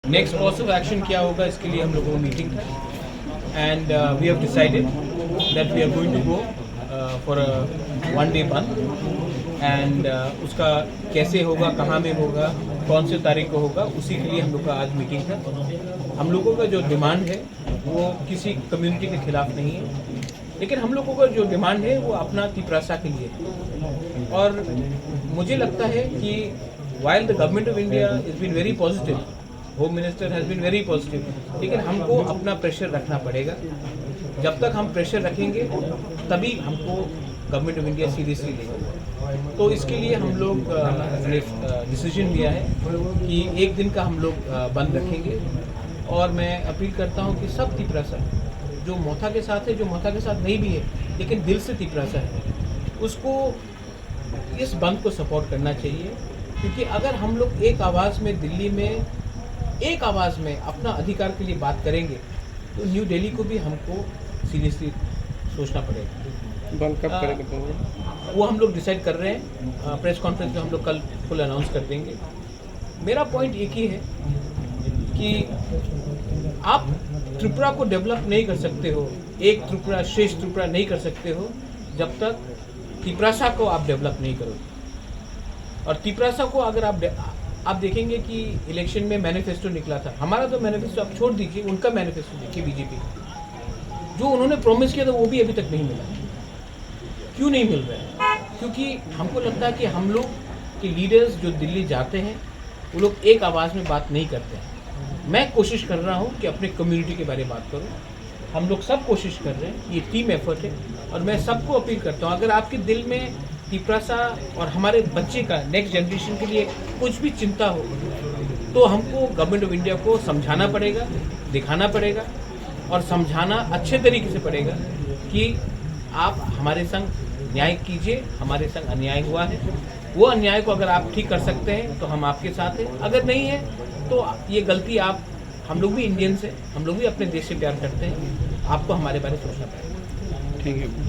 Next course of action क्या होगा, इसके लिए हम लोगों को मीटिंग था and we have decided that we are going to go for a 1 day bandh and उसका कैसे होगा, कहाँ में होगा, कौन से तारीख को होगा, उसी के लिए हम लोग का आज मीटिंग था। हम लोगों का जो डिमांड है वो किसी कम्युनिटी के खिलाफ नहीं है, लेकिन हम लोगों का जो डिमांड है वो अपना तिपरासा के लिए है। और मुझे लगता है कि while the government of India is been very positive, home minister has been very positive, लेकिन हमको अपना प्रेशर रखना पड़ेगा। जब तक हम प्रेशर रखेंगे तभी हमको गवर्नमेंट ऑफ इंडिया सीरियसली लेगा। तो इसके लिए हम लोग ने डिसीजन लिया है कि 1 दिन का हम लोग बंद रखेंगे। और मैं अपील करता हूं कि सब तिपरासा जो मोथा के साथ है, जो मोथा के साथ नहीं भी है लेकिन दिल से तिपरासा है, उसको इस बंद को सपोर्ट करना चाहिए। क्योंकि अगर हम लोग एक आवाज़ में दिल्ली में एक आवाज़ में अपना अधिकार के लिए बात करेंगे तो न्यू दिल्ली को भी हमको सीरियसली सोचना पड़ेगा। बंद कब करेंगे? वो हम लोग डिसाइड कर रहे हैं, प्रेस कॉन्फ्रेंस में हम लोग कल फुल अनाउंस कर देंगे। मेरा पॉइंट एक ही है कि आप त्रिपुरा को डेवलप नहीं कर सकते हो, एक त्रिपुरा श्रेष्ठ त्रिपुरा नहीं कर सकते हो जब तक तिपरासा को आप डेवलप नहीं करोगे। और तिपरासा को अगर आप देखेंगे कि इलेक्शन में मैनिफेस्टो निकला था, हमारा तो मैनिफेस्टो आप छोड़ दीजिए, उनका मैनिफेस्टो देखिए, बीजेपी जो उन्होंने प्रॉमिस किया था वो भी अभी तक नहीं मिला। क्यों नहीं मिल रहा है? क्योंकि हमको लगता है कि हम लोग के लीडर्स जो दिल्ली जाते हैं वो लोग एक आवाज़ में बात नहीं करते हैं। मैं कोशिश कर रहा हूँ कि अपने कम्युनिटी के बारे में बात करूँ, हम लोग सब कोशिश कर रहे हैं, ये टीम एफर्ट है। और मैं सबको अपील करता हूँ, अगर आपके दिल में तिपरासा और हमारे बच्चे का नेक्स्ट जनरेशन के लिए कुछ भी चिंता हो तो हमको गवर्नमेंट ऑफ इंडिया को समझाना पड़ेगा, दिखाना पड़ेगा और समझाना अच्छे तरीके से पड़ेगा कि आप हमारे संग न्याय कीजिए, हमारे संग अन्याय हुआ है, वो अन्याय को अगर आप ठीक कर सकते हैं तो हम आपके साथ हैं, अगर नहीं है तो ये गलती हम लोग भी इंडियंस हैं, हम लोग भी अपने देश से प्यार करते हैं, आपको हमारे बारे में सोचना पड़ेगा। ठीक है।